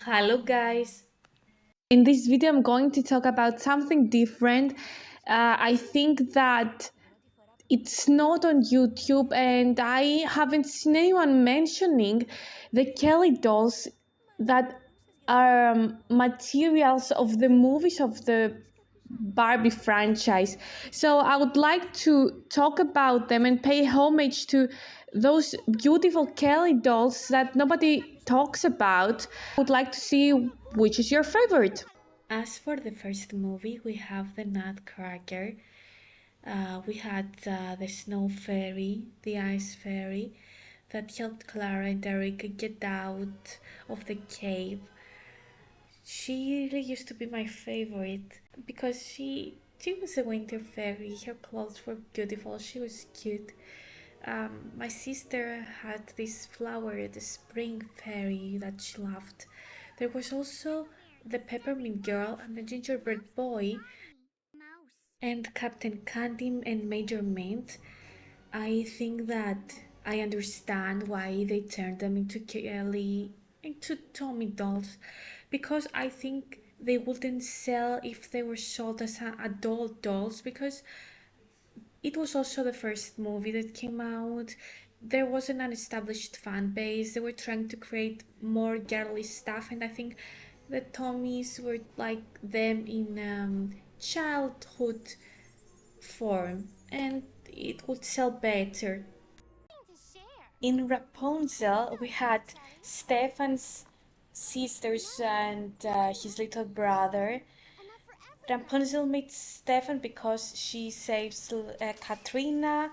Hello, guys. In this video, I'm going to talk about something different. I think that it's not on YouTube, and I haven't seen anyone mentioning the Kelly dolls that are materials of the movies of the Barbie franchise. So I would like to talk about them and pay homage to those beautiful Kelly dolls that nobody talks about. I would like to see which is your favorite. As for the first movie, we have the Nutcracker. We had the Snow Fairy, the Ice Fairy, that helped Clara and Eric get out of the cave. She really used to be my favorite because she was a winter fairy. Her clothes were beautiful. She was cute. My sister had this flower, the spring fairy, that she loved. There was also the peppermint girl and the gingerbread boy and Captain Candy and Major Mint. I think that I understand why they turned them into Kelly, into Tommy dolls, because I think they wouldn't sell if they were sold as adult dolls, because it was also the first movie that came out. There wasn't an established fan base. They were trying to create more girly stuff, and I think the Tommies were like them in childhood form, and it would sell better. In Rapunzel, we had Stefan's sisters and his little brother. Rapunzel meets Stefan because she saves Katrina.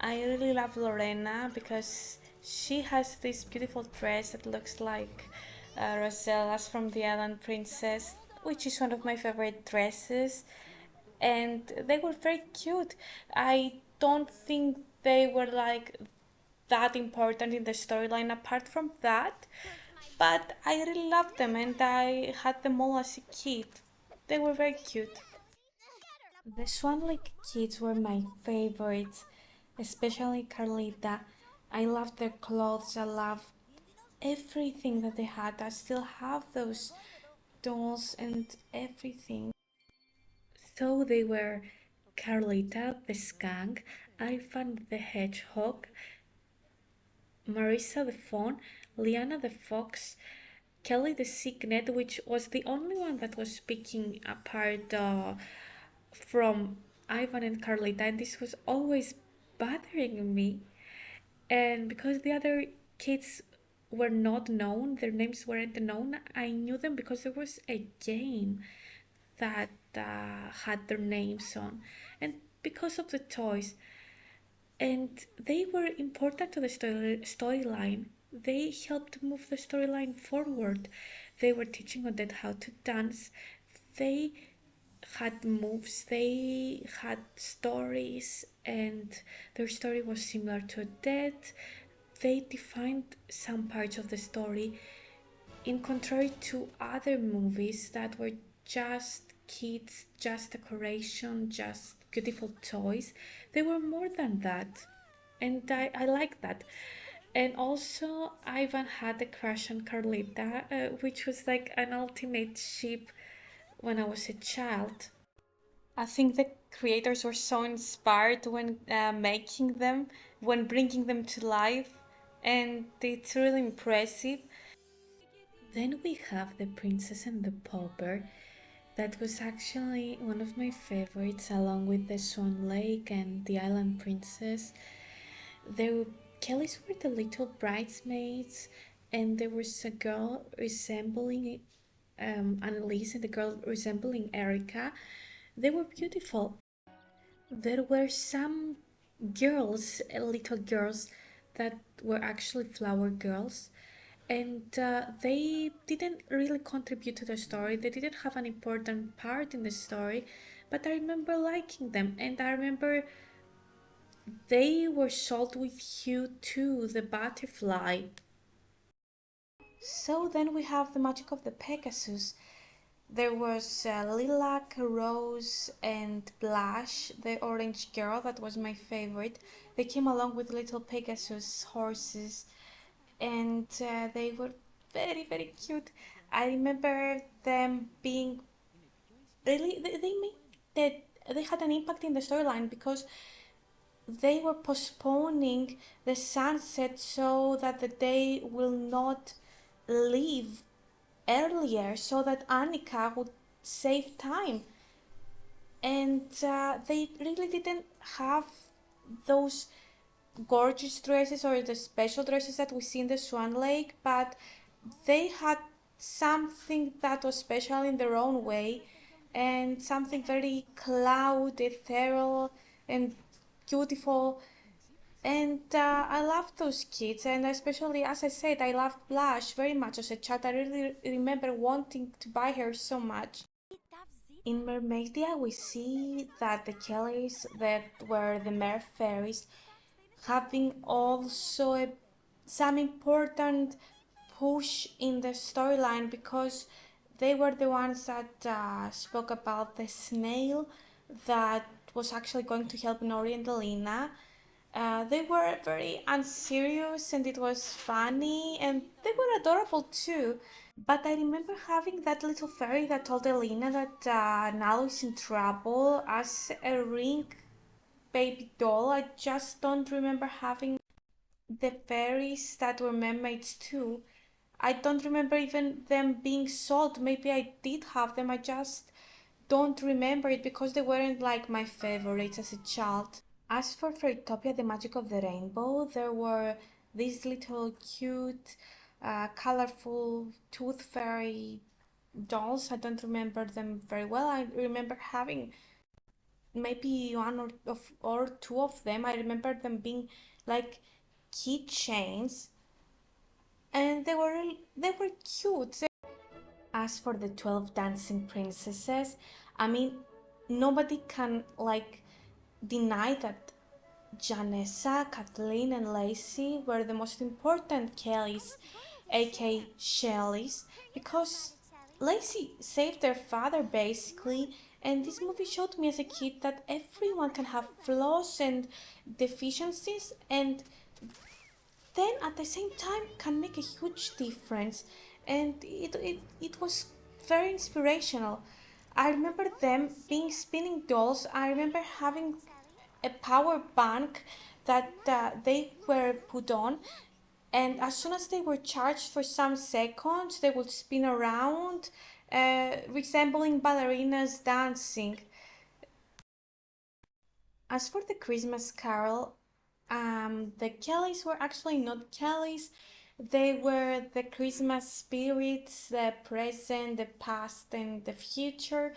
I really love Lorena because she has this beautiful dress that looks like Rosella's from the Island Princess, which is one of my favorite dresses. And they were very cute. I don't think they were like that important in the storyline apart from that, but I really loved them and I had them all as a kid. They were very cute. The Swan Lake kids were my favorites, especially Carlita. I loved their clothes, I love everything that they had. I still have those dolls and everything. So they were Carlita the skunk, Ivan the hedgehog, Marissa the fawn, Liana the fox, Kelly the cygnet, which was the only one that was speaking apart from Ivan and Carlita, and this was always bothering me. And because the other kids were not known, their names weren't known, I knew them because there was a game that had their names on, and because of the toys. And they were important to the storyline. They helped move the storyline forward. They were teaching Odette how to dance. They had moves, they had stories, and their story was similar to Odette. They defined some parts of the story in contrary to other movies that were just kids, just decoration, just beautiful toys. They were more than that. And I like that. And also, Ivan had a crush on Carlita, which was like an ultimate ship when I was a child. I think the creators were so inspired when making them, when bringing them to life, and it's really impressive. Then we have The Princess and the Pauper. That was actually one of my favorites, along with The Swan Lake and The Island Princess. The Kellys were the little bridesmaids, and there was a girl resembling Annalise and the girl resembling Erica. They were beautiful. There were some girls, little girls, that were actually flower girls, and they didn't really contribute to the story. They didn't have an important part in the story, but I remember liking them, and I remember they were sold with Hugh too, the butterfly. So then we have the magic of the Pegasus. There was Lilac, Rose, and Blush, the orange girl, that was my favorite. They came along with little Pegasus horses, and they were very, very cute. I remember them being really, they made that they had an impact in the storyline because they were postponing the sunset so that the day will not leave earlier so that Annika would save time. And they really didn't have those gorgeous dresses or the special dresses that we see in the Swan Lake, but they had something that was special in their own way and something very cloud, ethereal, and beautiful. And I love those kids, and especially as I said, I loved Blush very much as a child. I really remember wanting to buy her so much. In Mermaidia, we see that the Kellys that were the Mer Fairies having also some important push in the storyline because they were the ones that spoke about the snail that was actually going to help Nori and Alina. They were very unserious and it was funny and they were adorable too. But I remember having that little fairy that told Elena that Nalu is in trouble as a ring baby doll. I just don't remember having the fairies that were mermaids too. I don't remember even them being sold. Maybe I did have them. I just don't remember it because they weren't like my favorites as a child. As for Fairytopia, the magic of the rainbow, there were these little cute, colorful tooth fairy dolls. I don't remember them very well. I remember having maybe one or two of them. I remember them being like keychains, and they were cute. As for the 12 dancing princesses, I mean, nobody can like deny that Janessa, Kathleen, and Lacey were the most important Kellys, aka Shellys, because Lacey saved their father basically, and this movie showed me as a kid that everyone can have flaws and deficiencies, and then at the same time can make a huge difference. And it was very inspirational. I remember them being spinning dolls. I remember having a power bank that they were put on, and as soon as they were charged for some seconds they would spin around, resembling ballerinas dancing. As for the Christmas Carol, the Kellys were actually not Kellys. They were the Christmas spirits, the present, the past, and the future.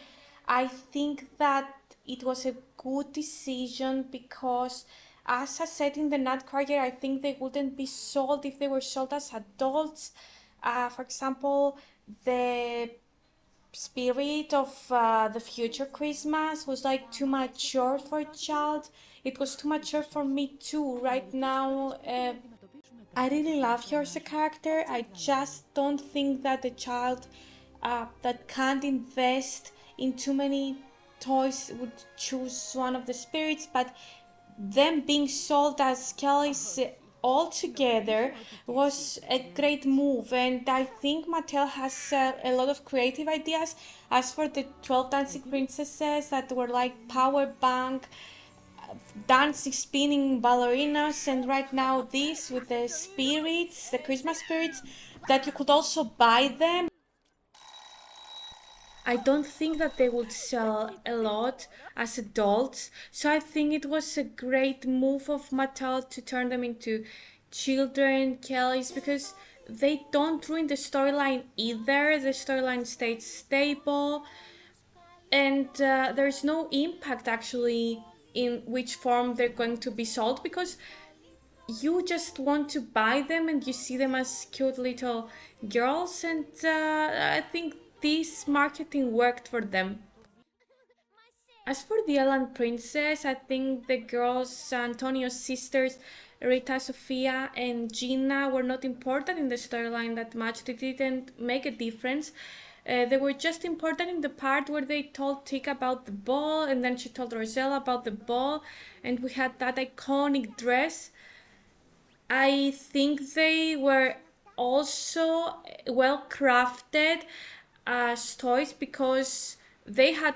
I think that it was a good decision because, as I said in the Nutcracker, I think they wouldn't be sold if they were sold as adults. For example, the spirit of the future Christmas was like too mature for a child. It was too mature for me too. Right now, I really love her as a character. I just don't think that a child that can't invest in too many toys would choose one of the spirits, but them being sold as Kelly's all together was a great move, and I think Mattel has a lot of creative ideas. As for the 12 dancing princesses that were like power bank dancing spinning ballerinas, and right now this with the spirits, the Christmas spirits, that you could also buy them. I don't think that they would sell a lot as adults, so I think it was a great move of Mattel to turn them into children Kellys because they don't ruin the storyline either. The storyline stays stable, and there's no impact actually in which form they're going to be sold because you just want to buy them and you see them as cute little girls, and I think this marketing worked for them. As for the Ellen Princess, I think the girls, Antonio's sisters, Rita, Sofia, and Gina, were not important in the storyline that much. They didn't make a difference. They were just important in the part where they told Tika about the ball, and then she told Rosella about the ball, and we had that iconic dress. I think they were also well crafted as toys because they had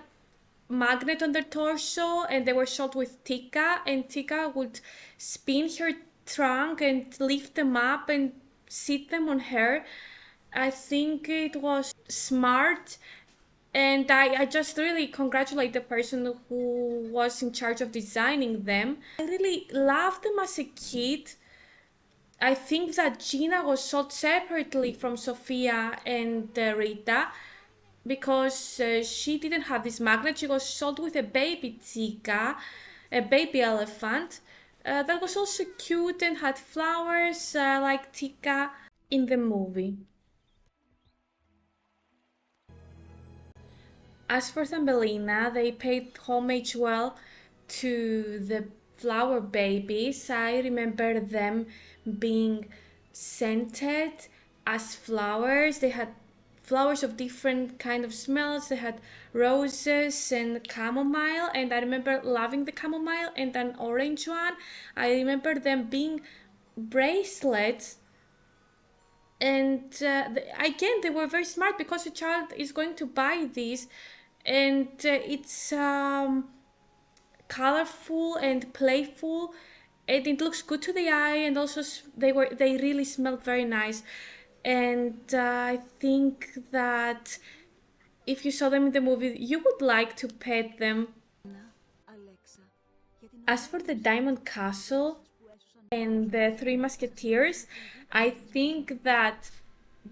magnet on their torso and they were shot with Tika, and Tika would spin her trunk and lift them up and sit them on her. I think it was smart, and I just really congratulate the person who was in charge of designing them. I really loved them as a kid. I think that Gina was sold separately from Sophia and Rita because she didn't have this magnet. She was sold with a baby Tika, a baby elephant that was also cute and had flowers like Tika in the movie. As for Thumbelina, they paid homage well to the flower babies. I remember them being scented as flowers. They had flowers of different kind of smells. They had roses and chamomile, and I remember loving the chamomile and an orange one. I remember them being bracelets, and again they were very smart because a child is going to buy these, and it's colorful and playful, and it looks good to the eye, and also they really smelled very nice. And I think that if you saw them in the movie, you would like to pet them. As for the Diamond Castle and the Three Musketeers, I think that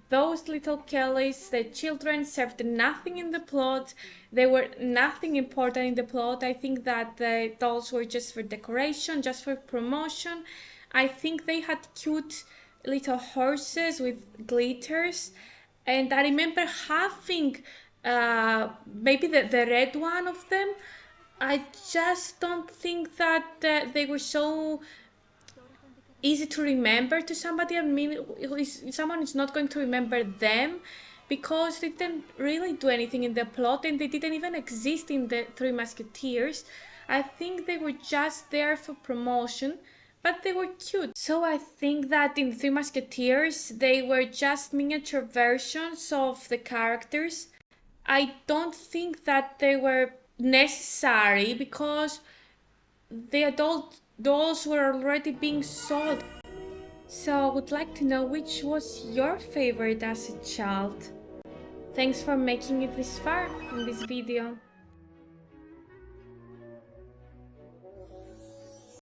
those little Kellys, the children, served nothing in the plot. They were nothing important in the plot. I think that the dolls were just for decoration, just for promotion. I think they had cute little horses with glitters, and I remember having maybe the red one of them. I just don't think that they were so easy to remember to somebody. I mean, someone is not going to remember them because they didn't really do anything in the plot, and they didn't even exist in the Three Musketeers. I think they were just there for promotion, but they were cute. So I think that in the Three Musketeers, they were just miniature versions of the characters. I don't think that they were necessary because the adult dolls were already being sold. So I would like to know which was your favorite as a child. Thanks for making it this far in this video.